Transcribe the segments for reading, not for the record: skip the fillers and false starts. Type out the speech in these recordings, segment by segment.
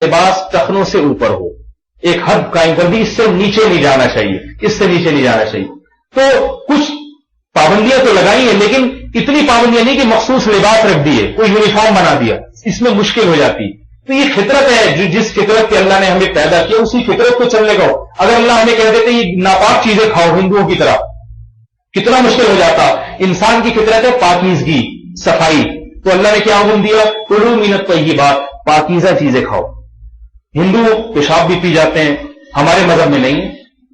لباس ٹخنوں سے اوپر ہو، ایک حد قائم کر دی، اس سے نیچے نہیں جانا چاہیے، اس سے نیچے نہیں جانا چاہیے. تو کچھ پابندیاں تو لگائی ہیں، لیکن اتنی پابندیاں نہیں کہ مخصوص لباس رکھ دیے، کوئی یونیفارم بنا دیا، اس میں مشکل ہو جاتی. تو یہ فطرت ہے، جس فطرت کے اللہ نے ہمیں پیدا کیا اسی فطرت کو چلنے کا ہو. اگر اللہ ہمیں کہہ دیتے یہ ناپاک چیزیں کھاؤ ہندوؤں کی طرح، کتنا مشکل ہو جاتا. انسان کی فطرت ہے پاکیزگی، صفائی، تو اللہ نے کیا حکم دیا؟ کلوا من الطیبات، پاکیزہ چیزیں کھاؤ. ہندو پیشاب بھی پی جاتے ہیں، ہمارے مذہب میں نہیں ہے،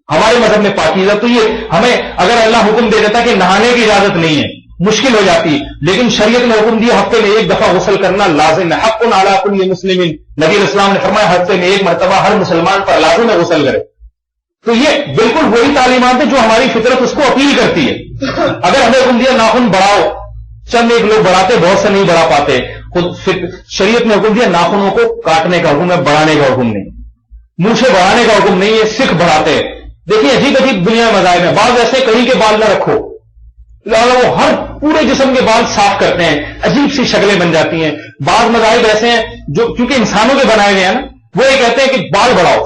ہمارے مذہب میں پاکیزہ. تو یہ ہمیں اگر اللہ حکم دے دیتا کہ نہانے کی اجازت نہیں ہے مشکل ہو جاتی، لیکن شریعت نے حکم دیا ہفتے میں ایک دفعہ غسل کرنا لازم ہے. حق علی کل مسلم، نبی علیہ السلام نے فرمایا ہفتے میں ایک مرتبہ ہر مسلمان پر لازم ہے غسل کرے. تو یہ بالکل وہی تعلیمات ہیں جو ہماری فطرت اس کو اپیل کرتی ہے. اگر ہمیں حکم دیا ناخن بڑھاؤ، چند ایک لوگ بڑھاتے، بہت سے نہیں بڑھا پاتے. خود شریعت نے حکم دیا ناخنوں کو کاٹنے کا حکم ہے، بڑھانے کا حکم نہیں. مونچھیں بڑھانے کا حکم نہیں ہے، سکھ بڑھاتے. دیکھیے عجیب عجیب دنیا مذاہب میں، بعض ایسے کہیں کے بال نہ رکھو، وہ ہر پورے جسم کے بال صاف کرتے ہیں، عجیب سی شکلیں بن جاتی ہیں. بعض مذاہب ایسے ہیں جو کیونکہ انسانوں کے بنائے ہوئے ہیں نا، وہ یہ کہتے ہیں کہ بال بڑھاؤ.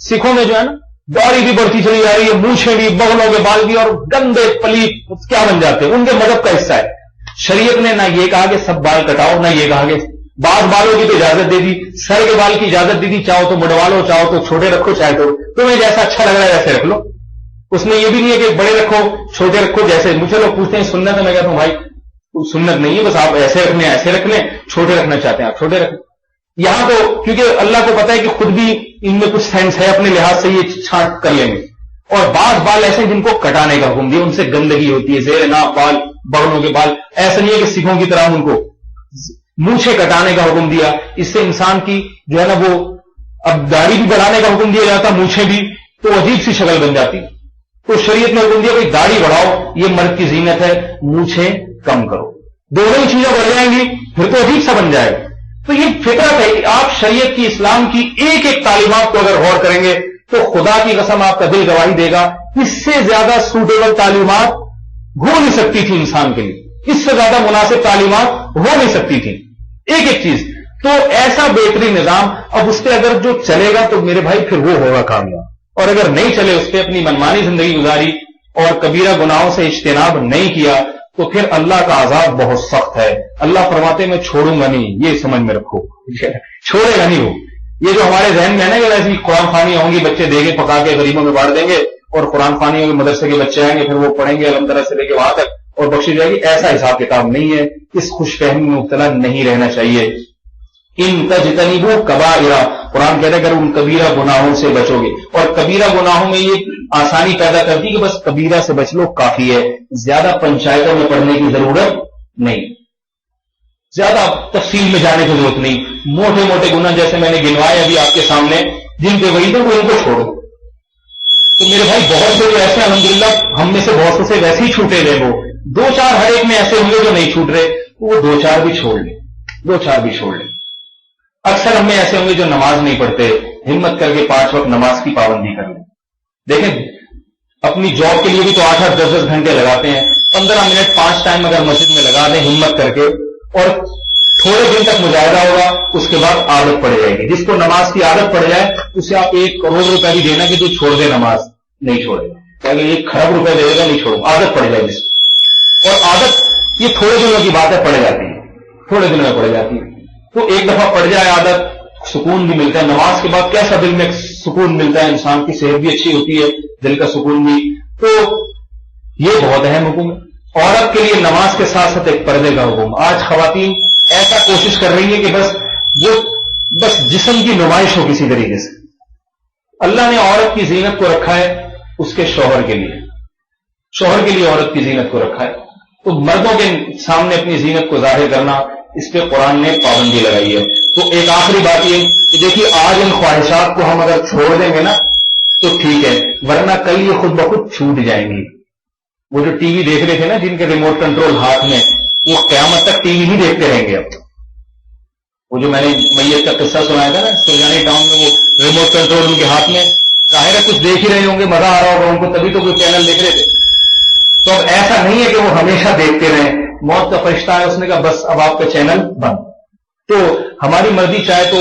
سکھوں میں جو ہے نا داڑھی بھی بڑھتی چلی جا رہی ہے، مونچھیں بھی، بغلوں کے بال بھی، اور گندے پلیت کیا بن جاتے ہیں، ان کے مذہب کا حصہ ہے. شریعت نے نہ یہ کہا کہ سب بال کٹاؤ، نہ یہ کہا کہ بعض بالوں کی تو اجازت دے دی، سر کے بال کی اجازت دے دی، چاہو تو مڑوا لو، چاہو تو چھوٹے رکھو، چاہے تو تمہیں جیسا اچھا لگ رہا ہے ویسے رکھ لو. اس میں یہ بھی نہیں ہے کہ بڑے رکھو چھوٹے رکھو. جیسے مجھے لوگ پوچھتے ہیں سنت ہے، میں کہتا ہوں بھائی سنت نہیں ہے، بس آپ ایسے رکھنے ایسے رکھ لیں، چھوٹے رکھنا چاہتے ہیں آپ چھوٹے رکھیں. یہاں تو کیونکہ اللہ کو پتا ہے کہ خود بھی ان میں کچھ سینس ہے، اپنے لحاظ سے یہ چھانٹ کر لیں گے. اور بعض بال ایسے ہیں جن کو کٹانے کا حکم دیا، ان سے گندگی ہوتی ہے، زیر ناف بال، بغلوں کے بال. ایسا نہیں ہے کہ سکھوں کی طرح ان کو مونچھیں کٹانے کا حکم دیا. اس سے انسان کی جو ہے نا وہ اب داڑھی بھی بڑھانے کا حکم دیا جاتا، مونچھیں بھی، تو عجیب سی شکل بن جاتی. تو شریعت نے حکم دیا کہ داڑھی بڑھاؤ، یہ مرد کی زینت ہے، مونچھیں کم کرو. دونوں ہی چیزیں بڑھ جائیں گی پھر تو عجیب سا بن جائے گا. تو یہ فطرت ہے کہ آپ شریعت کی، اسلام کی ایک ایک تعلیمات کو اگر غور کریں گے تو خدا کی قسم آپ کا دل گواہی دے گا، اس سے زیادہ سوٹیبل تعلیمات ہو نہیں سکتی تھی انسان کے لیے، اس سے زیادہ مناسب تعلیمات ہو نہیں سکتی تھی ایک ایک چیز. تو ایسا بہترین نظام، اب اس پہ اگر جو چلے گا تو میرے بھائی پھر وہ ہوگا کامیاب. اور اگر نہیں چلے، اس پہ اپنی منمانی زندگی گزاری اور کبیرہ گناہوں سے اجتناب نہیں کیا، تو پھر اللہ کا عذاب بہت سخت ہے. اللہ فرماتے میں چھوڑوں گا نہیں، یہ سمجھ میں رکھو، چھوڑے گا نہیں. وہ یہ جو ہمارے ذہن میں ہے نا کہ ایسی قرآن خوانی ہوں گی، بچے دے گے پکا کے غریبوں میں بانٹ دیں گے، اور قرآن خوانی ہوں گے، مدرسے کے بچے آئیں گے، پھر وہ پڑھیں گے الحمدللہ سے لے کے وہاں تک اور بخشی جائے گی. ایسا حساب کتاب نہیں ہے. اس خوش فہمی میں مبتلا نہیں رہنا چاہیے. ان تجتنبوا کبائر، قرآن کہتا ہے اگر ان کبیرہ گناہوں سے بچو گے. اور کبیرہ گناہوں میں یہ آسانی پیدا کرتی کہ بس کبیرہ سے بچ لو کافی ہے، زیادہ پنچایتوں میں پڑھنے کی ضرورت نہیں، زیادہ تفصیل میں جانے کی ضرورت نہیں. موٹے موٹے گناہ جیسے میں نے گنوائے ابھی آپ کے سامنے، جن کے وہی تو ان کو چھوڑو. تو میرے بھائی بہت سے جو ایسے الحمدللہ ہم میں سے بہت سے ویسے ہی چھوٹے رہے، وہ دو چار ہر ایک میں ایسے ہوں گے جو نہیں چھوٹ رہے، وہ دو چار بھی چھوڑ لیں، دو چار بھی چھوڑ لیں. اکثر ہم میں ایسے ہوں گے جو نماز نہیں پڑھتے، ہمت کر کے 5 وقت نماز کی پابندی کر لیں. دیکھیں اپنی جاب کے لیے بھی تو 8-8 10-10 گھنٹے لگاتے ہیں، 15 منٹ 5 ٹائم اگر مسجد میں لگا دیں ہمت کر کے، اور تھوڑے دن تک مجاہدہ ہوگا، اس کے بعد عادت پڑ جائے گی. جس کو نماز کی عادت پڑ جائے اسے آپ 1 کروڑ روپے بھی دینا کہ تو چھوڑ دے نماز، نہیں چھوڑے گا. کہ 1 کھرب روپے دے گا نہیں چھوڑو، عادت پڑ جائے گی. اور عادت یہ تھوڑے دنوں کی بات ہے، پڑ جاتی ہے، تھوڑے دنوں میں پڑ جاتی ہے. تو ایک دفعہ پڑ جائے عادت، سکون بھی ملتا ہے. نماز کے بعد کیسا دل میں سکون ملتا ہے، انسان کی صحت بھی اچھی ہوتی ہے، دل کا سکون بھی. تو یہ بہت اہم حکم ہے. عورت کے لیے نماز کے ساتھ ساتھ ایک پردے کا حکم. آج خواتین ایسا کوشش کر رہی ہے کہ بس جسم کی نمائش ہو کسی طریقے سے. اللہ نے عورت کی زینت کو رکھا ہے اس کے شوہر کے لیے، شوہر کے لیے عورت کی زینت کو رکھا ہے. تو مردوں کے سامنے اپنی زینت کو ظاہر کرنا، اس پہ قرآن نے پابندی لگائی ہے. تو ایک آخری بات یہ کہ دیکھیے آج ان خواہشات کو ہم اگر چھوڑ دیں گے نا تو ٹھیک ہے، ورنہ کل یہ خود بخود چھوٹ جائیں گی. وہ جو ٹی وی دیکھ رہے تھے نا جن کے ریموٹ کنٹرول ہاتھ میں، وہ قیامت تک ٹی وی ہی دیکھتے رہیں گے. اب وہ جو میں نے میت کا قصہ سنایا تھا نا سرجانی ٹاؤن میں، وہ ریموٹ کنٹرول ان کے ہاتھ میں، ظاہر ہے کچھ دیکھ ہی رہے ہوں گے، مزہ آ رہا ہوگا ان کو، تبھی تو کوئی چینل دیکھ رہے تھے. تو اب ایسا نہیں ہے کہ وہ ہمیشہ دیکھتے رہیں. موت کا فرشتہ ہے، اس نے کہا بس اب آپ کا چینل بند. تو ہماری مرضی چاہے تو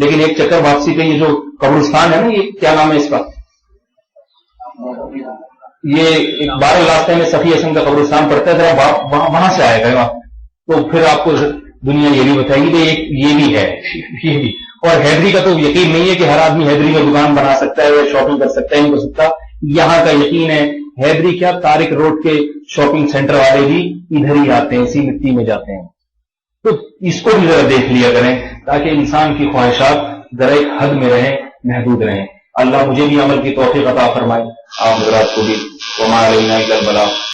لیکن ایک چکر واپسی پہ یہ جو قبرستان ہے نا، یہ کیا نام ہے اس کا، یہ 12 راستے میں صفی حسن کا قبرستان پڑتا ہے، ذرا وہاں سے آئے گا تو پھر آپ کو دنیا یہ بھی بتائے گی کہ یہ بھی ہے، یہ بھی. اور حیدری کا تو یقین نہیں ہے کہ ہر آدمی حیدری میں دکان بنا سکتا ہے یا شاپنگ کر سکتا ہے، نہیں کر سکتا. یہاں کا یقین ہے. حیدری کیا، طارق روڈ کے شاپنگ سینٹر والے بھی ادھر ہی آتے ہیں، اسی مٹی میں جاتے ہیں. تو اس کو بھی ذرا دیکھ لیا کریں تاکہ انسان کی خواہشات ذرا ایک حد میں رہیں، محدود رہیں. اللہ مجھے بھی عمل کی توفیق عطا فرمائے، آپ حضرات کو بھی. وما علینا الا البلاغ.